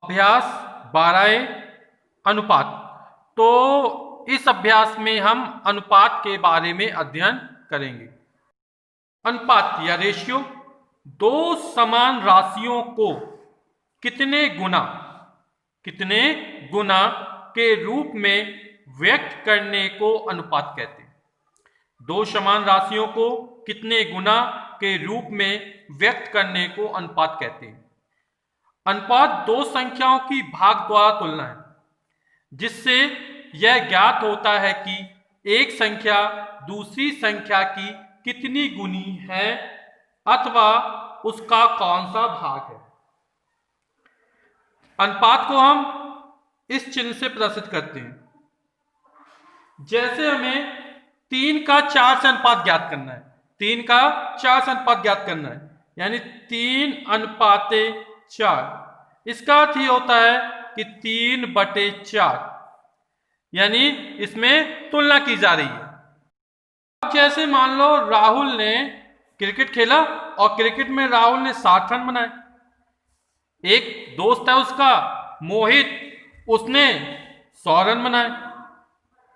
अभ्यास 12 अनुपात। तो इस अभ्यास में हम अनुपात के बारे में अध्ययन करेंगे। अनुपात या रेशियो दो समान राशियों को कितने गुना के रूप में व्यक्त करने को अनुपात कहते हैं। दो समान राशियों को कितने गुना के रूप में व्यक्त करने को अनुपात कहते हैं। अनुपात दो संख्याओं की भाग द्वारा तुलना है, जिससे यह ज्ञात होता है कि एक संख्या दूसरी संख्या की कितनी गुनी है अथवा उसका कौन सा भाग है। अनुपात को हम इस चिन्ह से प्रदर्शित करते हैं। जैसे हमें 3 का 4 से अनुपात ज्ञात करना है, 3 का 4 से अनुपात ज्ञात करना है, यानी 3:4। इसका अर्थ ये होता है कि 3/4, यानी इसमें तुलना की जा रही है। अब जैसे मान लो राहुल ने क्रिकेट खेला और क्रिकेट में राहुल ने 60 रन बनाए। एक दोस्त है उसका मोहित, उसने 100 रन बनाए।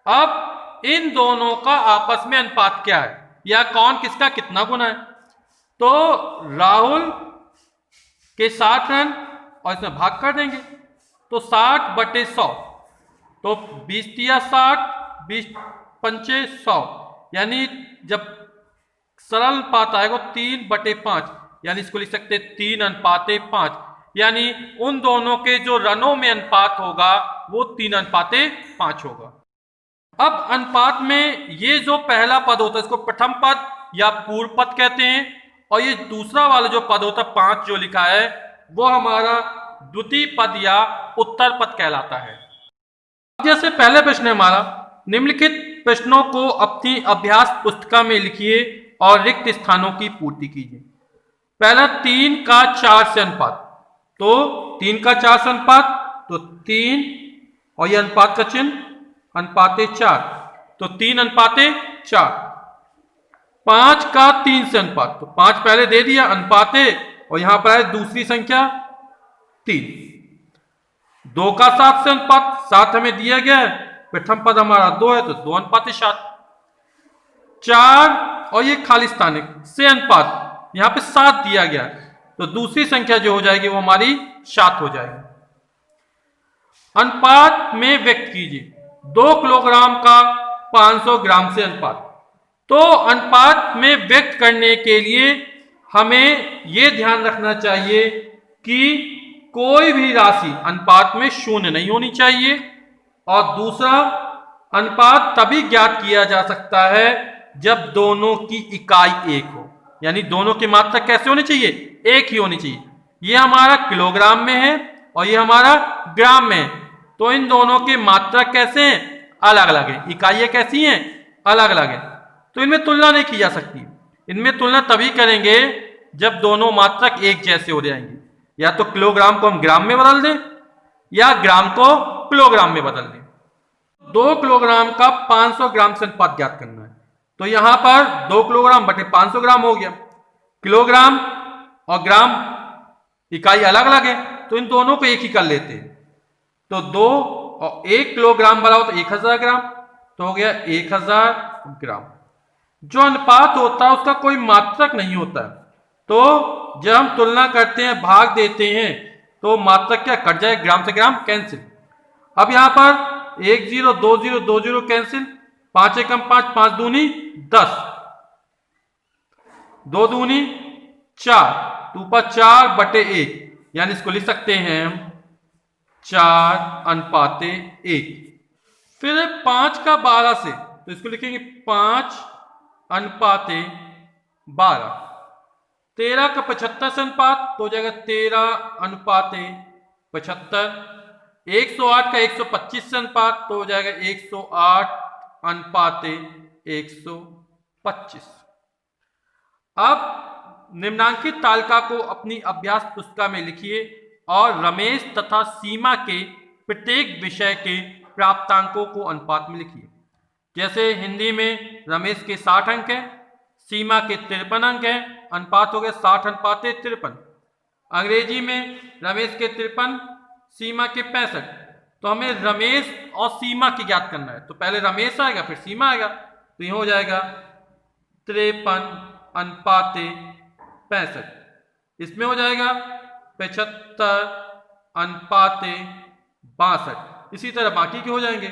अब इन दोनों का आपस में अनुपात क्या है या कौन किसका कितना गुना है। तो राहुल के 60 रन और इसमें भाग कर देंगे, तो 60/100, तो 20×60, 20×5 = 100, यानी जब सरल अनुपात आएगा 3/5, यानी इसको लिख सकते 3:5, यानी उन दोनों के जो रनों में अनुपात होगा वो 3:5 होगा। अब अनुपात में ये जो पहला पद होता है इसको प्रथम पद या पूर्व पद कहते हैं, और ये दूसरा वाला जो पद होता है 5 जो लिखा है वो हमारा द्वितीय पद या उत्तर पद कहलाता है। जैसे पहले प्रश्न है हमारा, निम्नलिखित प्रश्नों को अपनी अभ्यास पुस्तिका में लिखिए और रिक्त स्थानों की पूर्ति कीजिए। पहला 3 का 4 से अनुपात, तो 3 का 4 से अनुपात, तो 3 और ये अनुपात का चिन्ह √4, तो 3:4। 5 का 3 से अनुपात, तो 5 पहले दे दिया अनुपात, और यहां पर है दूसरी संख्या 3। 2 का 7 से अनुपात, 7 हमें दिया गया है, प्रथम पद हमारा 2 है तो 2:7। 4 और ये खाली स्थान से अनुपात, यहां पे 7 दिया गया, तो दूसरी संख्या जो हो जाएगी वो हमारी 7 हो जाएगी। अनुपात में व्यक्त कीजिए 2 किलोग्राम का 500 ग्राम से अनुपात। तो अनुपात में व्यक्त करने के लिए हमें यह ध्यान रखना चाहिए कि कोई भी राशि अनुपात में शून्य नहीं होनी चाहिए, और दूसरा अनुपात तभी ज्ञात किया जा सकता है जब दोनों की इकाई एक हो, यानी दोनों की मात्रा कैसे होनी चाहिए, एक ही होनी चाहिए। ये हमारा किलोग्राम में है और ये हमारा ग्राम में है, तो इन दोनों की मात्रा कैसे हैं, अलग अलग है, इकाइयां कैसी हैं, अलग अलग है, तो इनमें तुलना नहीं की जा सकती। इनमें तुलना तभी करेंगे जब दोनों मात्रक एक जैसे हो जाएंगे, या तो किलोग्राम को हम ग्राम में बदल दें या ग्राम को किलोग्राम में बदल दें। 2 किलोग्राम का 500 ग्राम से अनुपात ज्ञात करना है, तो यहां पर 2 किलोग्राम बटे 500 ग्राम हो गया। किलोग्राम और ग्राम इकाई अलग अलग है, तो इन दोनों को एक ही कर लेते हैं, तो 2 और 1 किलोग्राम बनाओ तो 1000 ग्राम, तो हो गया 1000 ग्राम। जो अनुपात होता है उसका कोई मात्रक नहीं होता है, तो जब हम तुलना करते हैं भाग देते हैं तो मात्रक क्या कट जाए, ग्राम से ग्राम कैंसिल। अब यहां पर 1 0 2 0 2 0 कैंसिल, 5 एकम 5, 5 दूनी 10, 2 दूनी 4, 2/4/1, यानी इसको लिख सकते हैं हम 4:1। फिर 5 का 12 से, तो इसको लिखेंगे 5:12। 13 का 75 से अनुपात, तो हो जाएगा 13:75। 108 का 125 से अनुपात, तो हो जाएगा 108:125। अब निम्नांकित तालिका को अपनी अभ्यास पुस्तिका में लिखिए और रमेश तथा सीमा के प्रत्येक विषय के प्राप्तांकों को अनुपात में लिखिए। जैसे हिंदी में रमेश के 60 अंक हैं, सीमा के 53 अंक हैं, अनुपात हो गया 60:53। अंग्रेजी में रमेश के 53, सीमा के 65, तो हमें रमेश और सीमा की ज्ञात करना है। तो पहले रमेश आएगा फिर सीमा आएगा, तो ये हो जाएगा 53:65। इसमें हो जाएगा 75:62। इसी तरह बाकी के हो जाएंगे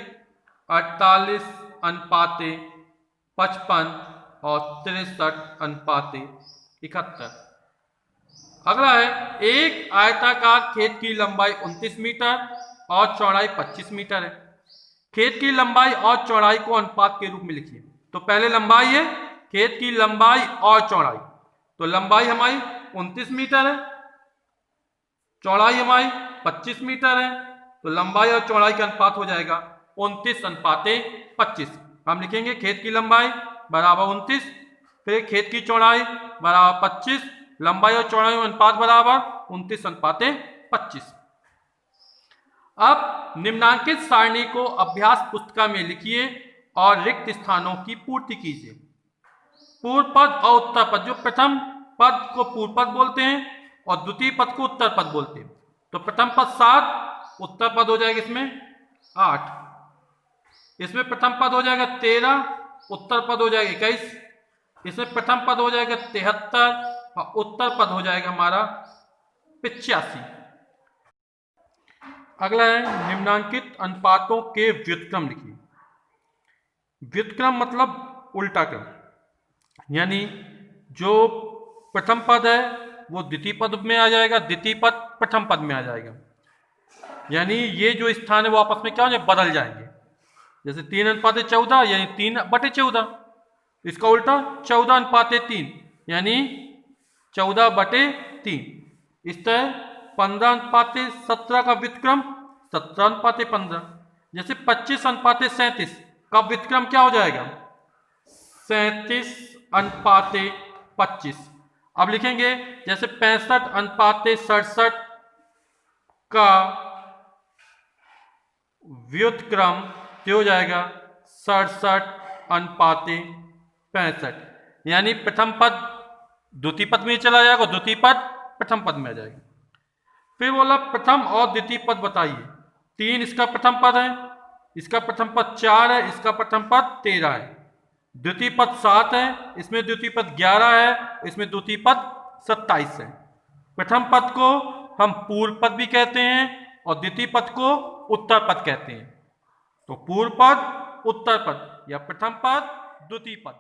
48:55 और 63:71। अगला है, एक आयताकार खेत की लंबाई 29 मीटर और चौड़ाई 25 मीटर है। खेत की लंबाई और चौड़ाई को अनुपात के रूप में लिखिए। तो पहले लंबाई है, खेत की लंबाई और चौड़ाई, तो लंबाई हमारी 29 मीटर है, चौड़ाई हमारी 25 मीटर है, तो लंबाई और चौड़ाई का अनुपात हो जाएगा 29:25। हम लिखेंगे खेत की लंबाई बराबर 29, फिर खेत की चौड़ाई बराबर 25, लंबाई और चौड़ाई में अनुपात बराबर 29:25। अब निम्नांकित सारणी को अभ्यास पुस्तिका में लिखिए और रिक्त स्थानों की पूर्ति कीजिए। पूर्व पद और उत्तर पद, जो प्रथम पद को पूर्व पद बोलते हैं और द्वितीय पद को उत्तर पद बोलते हैं। तो प्रथम पद 7, उत्तर पद हो जाएगा इसमें 8। इसमें प्रथम पद हो जाएगा 13, उत्तर पद हो जाएगा 21। इसमें प्रथम पद हो जाएगा 73 और उत्तर पद हो जाएगा हमारा 85। अगला है, निम्नांकित अनुपातों के व्युत्क्रम लिखिए। व्युत्क्रम मतलब उल्टा क्रम, यानी जो प्रथम पद है वो द्वितीय पद में आ जाएगा, द्वितीय पद प्रथम पद में आ जाएगा। यानी ये जो स्थान है वो आपस में क्या हो जाए, बदल जाएंगे। जैसे 3:14 यानी 3/14, इसका उल्टा 14:3 यानी 14/3। इस तरह 15:17 का व्युत्क्रम 17:15। जैसे 25:37 का व्युत्क्रम क्या हो जाएगा, 37:25। अब लिखेंगे जैसे 65:67 का व्युत्क्रम जो हो जाएगा 67:65, यानी प्रथम पद द्वितीय पद में चला जाएगा, द्वितीय पद प्रथम पद में आ जाएगा। फिर बोला प्रथम और द्वितीय पद बताइए। 3 इसका प्रथम पद है, इसका प्रथम पद 4 है, इसका प्रथम पद 13 है। द्वितीय पद 7 है, इसमें द्वितीय पद 11 है, इसमें द्वितीय पद 27 है। प्रथम पद को हम पूर्व पद भी कहते हैं और द्वितीय पद को उत्तर पद कहते हैं। तो पूर्व पद, उत्तर पद या प्रथम पद, द्वितीय पद।